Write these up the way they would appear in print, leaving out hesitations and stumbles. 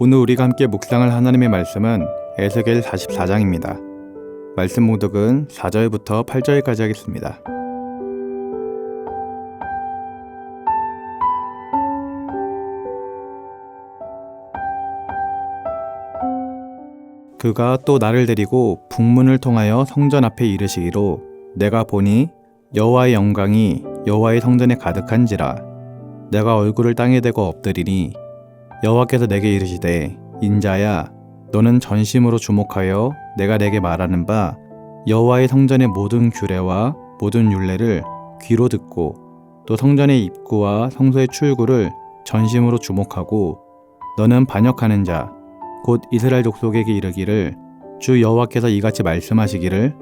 오늘 우리가 함께 묵상할 하나님의 말씀은 에스겔 44장입니다. 말씀 봉독은 4절부터 8절까지 하겠습니다. 그가 또 나를 데리고 북문을 통하여 성전 앞에 이르시기로 내가 보니 여호와의 영광이 여호와의 성전에 가득한지라. 내가 얼굴을 땅에 대고 엎드리니 여호와께서 내게 이르시되 인자야 너는 전심으로 주목하여 내가 내게 말하는 바 여호와의 성전의 모든 규례와 모든 율례를 귀로 듣고 또 성전의 입구와 성소의 출구를 전심으로 주목하고 너는 반역하는 자 곧 이스라엘 족속에게 이르기를 주 여호와께서 이같이 말씀하시기를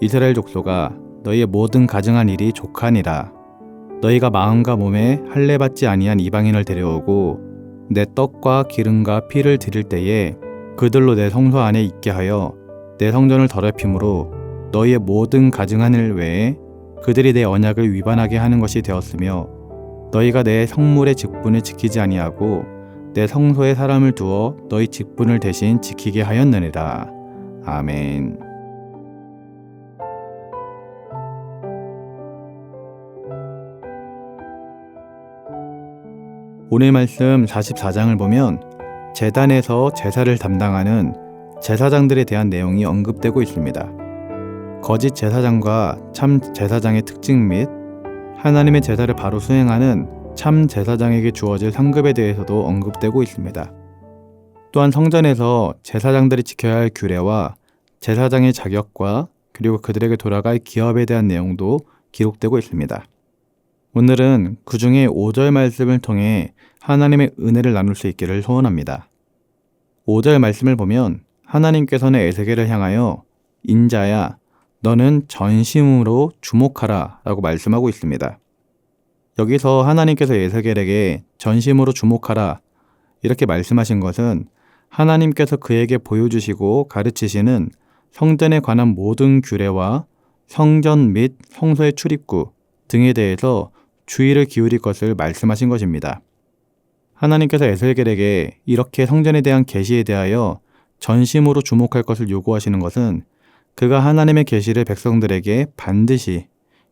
이스라엘 족속아 너희의 모든 가증한 일이 족하니라. 너희가 마음과 몸에 할례 받지 아니한 이방인을 데려오고 내 떡과 기름과 피를 드릴 때에 그들로 내 성소 안에 있게 하여 내 성전을 더럽힘으로 너희의 모든 가증한 일 외에 그들이 내 언약을 위반하게 하는 것이 되었으며 너희가 내 성물의 직분을 지키지 아니하고 내 성소에 사람을 두어 너희 직분을 대신 지키게 하였느니라. 아멘. 오늘 말씀 44장을 보면 제단에서 제사를 담당하는 제사장들에 대한 내용이 언급되고 있습니다. 거짓 제사장과 참 제사장의 특징 및 하나님의 제사를 바로 수행하는 참 제사장에게 주어질 상급에 대해서도 언급되고 있습니다. 또한 성전에서 제사장들이 지켜야 할 규례와 제사장의 자격과 그리고 그들에게 돌아갈 기업에 대한 내용도 기록되고 있습니다. 오늘은 그 중에 5절 말씀을 통해 하나님의 은혜를 나눌 수 있기를 소원합니다. 5절 말씀을 보면 하나님께서는 에스겔을 향하여 인자야 너는 전심으로 주목하라 라고 말씀하고 있습니다. 여기서 하나님께서 에스겔에게 전심으로 주목하라 이렇게 말씀하신 것은 하나님께서 그에게 보여주시고 가르치시는 성전에 관한 모든 규례와 성전 및 성소의 출입구 등에 대해서 주의를 기울일 것을 말씀하신 것입니다. 하나님께서 에스겔에게 이렇게 성전에 대한 계시에 대하여 전심으로 주목할 것을 요구하시는 것은 그가 하나님의 계시를 백성들에게 반드시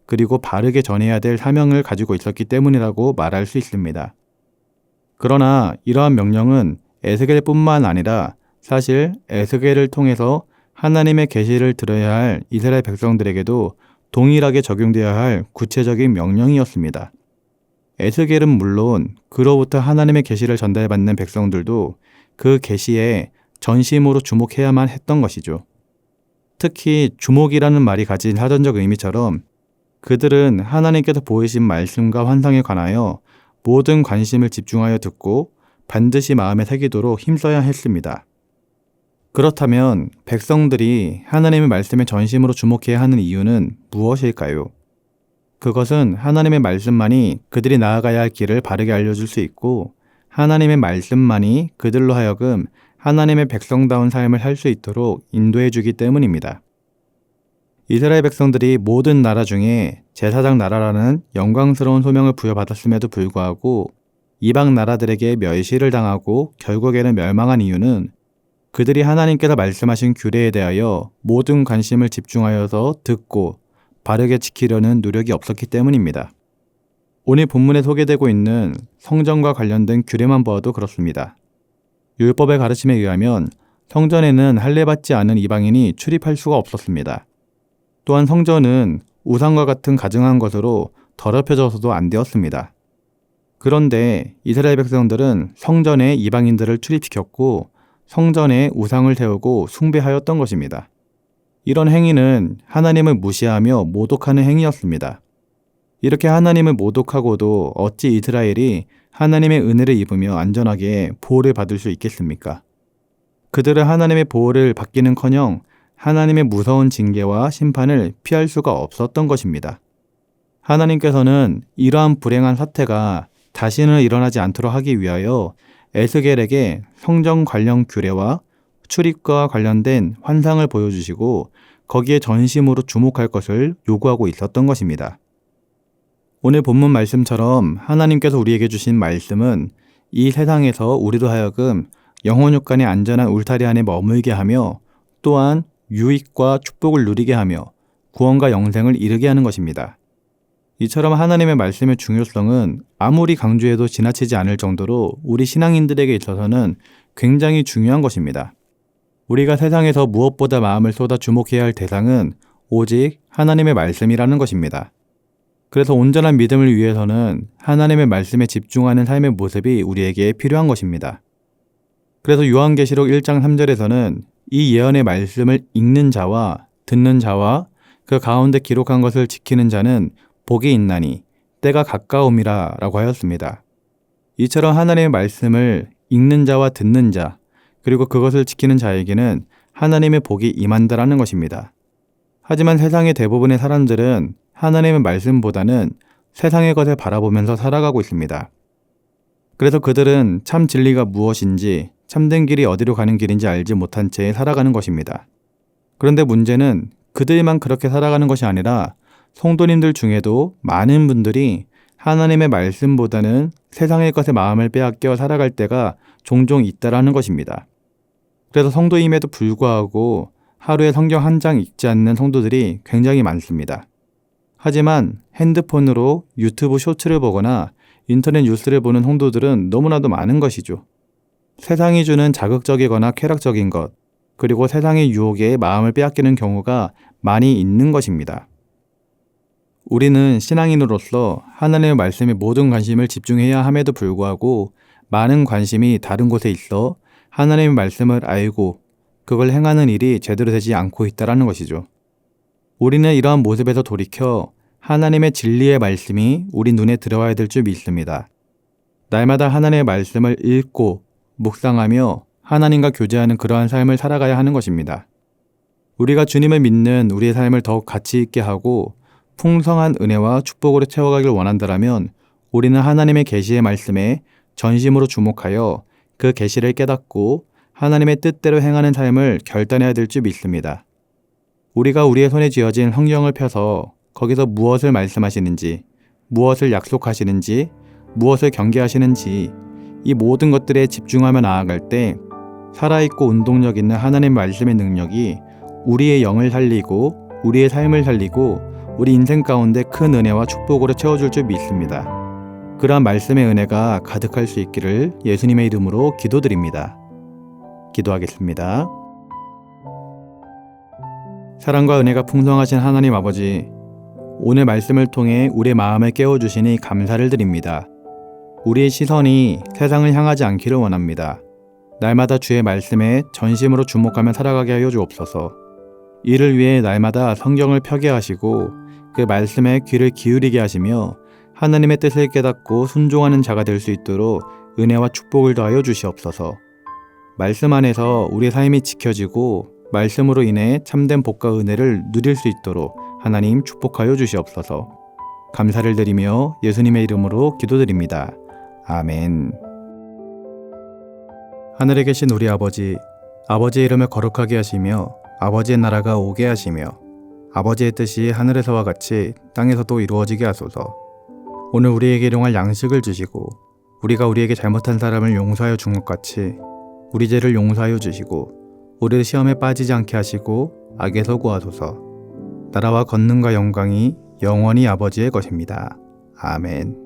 그리고 바르게 전해야 될 사명을 가지고 있었기 때문이라고 말할 수 있습니다. 그러나 이러한 명령은 에스겔뿐만 아니라 사실 에스겔을 통해서 하나님의 계시를 들어야 할 이스라엘 백성들에게도 동일하게 적용되어야 할 구체적인 명령이었습니다. 에스겔은 물론 그로부터 하나님의 계시를 전달받는 백성들도 그 계시에 전심으로 주목해야만 했던 것이죠. 특히 주목이라는 말이 가진 사전적 의미처럼 그들은 하나님께서 보이신 말씀과 환상에 관하여 모든 관심을 집중하여 듣고 반드시 마음에 새기도록 힘써야 했습니다. 그렇다면 백성들이 하나님의 말씀에 전심으로 주목해야 하는 이유는 무엇일까요? 그것은 하나님의 말씀만이 그들이 나아가야 할 길을 바르게 알려줄 수 있고 하나님의 말씀만이 그들로 하여금 하나님의 백성다운 삶을 살 수 있도록 인도해 주기 때문입니다. 이스라엘 백성들이 모든 나라 중에 제사장 나라라는 영광스러운 소명을 부여받았음에도 불구하고 이방 나라들에게 멸시를 당하고 결국에는 멸망한 이유는 그들이 하나님께서 말씀하신 규례에 대하여 모든 관심을 집중하여서 듣고 바르게 지키려는 노력이 없었기 때문입니다. 오늘 본문에 소개되고 있는 성전과 관련된 규례만 보아도 그렇습니다. 율법의 가르침에 의하면 성전에는 할례받지 않은 이방인이 출입할 수가 없었습니다. 또한 성전은 우상과 같은 가증한 것으로 더럽혀져서도 안 되었습니다. 그런데 이스라엘 백성들은 성전에 이방인들을 출입시켰고 성전에 우상을 세우고 숭배하였던 것입니다. 이런 행위는 하나님을 무시하며 모독하는 행위였습니다. 이렇게 하나님을 모독하고도 어찌 이스라엘이 하나님의 은혜를 입으며 안전하게 보호를 받을 수 있겠습니까? 그들은 하나님의 보호를 받기는커녕 하나님의 무서운 징계와 심판을 피할 수가 없었던 것입니다. 하나님께서는 이러한 불행한 사태가 다시는 일어나지 않도록 하기 위하여 에스겔에게 성전 관련 규례와 출입과 관련된 환상을 보여주시고 거기에 전심으로 주목할 것을 요구하고 있었던 것입니다. 오늘 본문 말씀처럼 하나님께서 우리에게 주신 말씀은 이 세상에서 우리로 하여금 영혼육간의 안전한 울타리 안에 머물게 하며 또한 유익과 축복을 누리게 하며 구원과 영생을 이루게 하는 것입니다. 이처럼 하나님의 말씀의 중요성은 아무리 강조해도 지나치지 않을 정도로 우리 신앙인들에게 있어서는 굉장히 중요한 것입니다. 우리가 세상에서 무엇보다 마음을 쏟아 주목해야 할 대상은 오직 하나님의 말씀이라는 것입니다. 그래서 온전한 믿음을 위해서는 하나님의 말씀에 집중하는 삶의 모습이 우리에게 필요한 것입니다. 그래서 요한계시록 1장 3절에서는 이 예언의 말씀을 읽는 자와 듣는 자와 그 가운데 기록한 것을 지키는 자는 복이 있나니 때가 가까움이라 라고 하였습니다. 이처럼 하나님의 말씀을 읽는 자와 듣는 자 그리고 그것을 지키는 자에게는 하나님의 복이 임한다라는 것입니다. 하지만 세상의 대부분의 사람들은 하나님의 말씀보다는 세상의 것을 바라보면서 살아가고 있습니다. 그래서 그들은 참 진리가 무엇인지 참된 길이 어디로 가는 길인지 알지 못한 채 살아가는 것입니다. 그런데 문제는 그들만 그렇게 살아가는 것이 아니라 성도님들 중에도 많은 분들이 하나님의 말씀보다는 세상의 것에 마음을 빼앗겨 살아갈 때가 종종 있다라는 것입니다. 그래서 성도임에도 불구하고 하루에 성경 한 장 읽지 않는 성도들이 굉장히 많습니다. 하지만 핸드폰으로 유튜브 쇼츠를 보거나 인터넷 뉴스를 보는 성도들은 너무나도 많은 것이죠. 세상이 주는 자극적이거나 쾌락적인 것, 그리고 세상의 유혹에 마음을 빼앗기는 경우가 많이 있는 것입니다. 우리는 신앙인으로서 하나님의 말씀에 모든 관심을 집중해야 함에도 불구하고 많은 관심이 다른 곳에 있어 하나님의 말씀을 알고 그걸 행하는 일이 제대로 되지 않고 있다는 것이죠. 우리는 이러한 모습에서 돌이켜 하나님의 진리의 말씀이 우리 눈에 들어와야 될 줄 믿습니다. 날마다 하나님의 말씀을 읽고 묵상하며 하나님과 교제하는 그러한 삶을 살아가야 하는 것입니다. 우리가 주님을 믿는 우리의 삶을 더욱 가치 있게 하고 풍성한 은혜와 축복으로 채워가길 원한다면 우리는 하나님의 계시의 말씀에 전심으로 주목하여 그 계시를 깨닫고 하나님의 뜻대로 행하는 삶을 결단해야 될 줄 믿습니다. 우리가 우리의 손에 쥐어진 성경을 펴서 거기서 무엇을 말씀하시는지, 무엇을 약속하시는지, 무엇을 경계하시는지 이 모든 것들에 집중하며 나아갈 때 살아있고 운동력 있는 하나님의 말씀의 능력이 우리의 영을 살리고 우리의 삶을 살리고 우리 인생 가운데 큰 은혜와 축복으로 채워줄 줄 믿습니다. 그러한 말씀의 은혜가 가득할 수 있기를 예수님의 이름으로 기도드립니다. 기도하겠습니다. 사랑과 은혜가 풍성하신 하나님 아버지, 오늘 말씀을 통해 우리의 마음을 깨워주시니 감사를 드립니다. 우리의 시선이 세상을 향하지 않기를 원합니다. 날마다 주의 말씀에 전심으로 주목하며 살아가게 하여 주옵소서. 이를 위해 날마다 성경을 펴게 하시고 그 말씀에 귀를 기울이게 하시며 하나님의 뜻을 깨닫고 순종하는 자가 될 수 있도록 은혜와 축복을 더하여 주시옵소서. 말씀 안에서 우리의 삶이 지켜지고 말씀으로 인해 참된 복과 은혜를 누릴 수 있도록 하나님 축복하여 주시옵소서. 감사를 드리며 예수님의 이름으로 기도드립니다. 아멘. 하늘에 계신 우리 아버지, 아버지의 이름을 거룩하게 하시며 아버지의 나라가 오게 하시며 아버지의 뜻이 하늘에서와 같이 땅에서도 이루어지게 하소서. 오늘 우리에게 일용할 양식을 주시고 우리가 우리에게 잘못한 사람을 용서하여 준 것 같이 우리 죄를 용서하여 주시고 우리를 시험에 빠지지 않게 하시고 악에서 구하소서. 나라와 권능과 영광이 영원히 아버지의 것입니다. 아멘.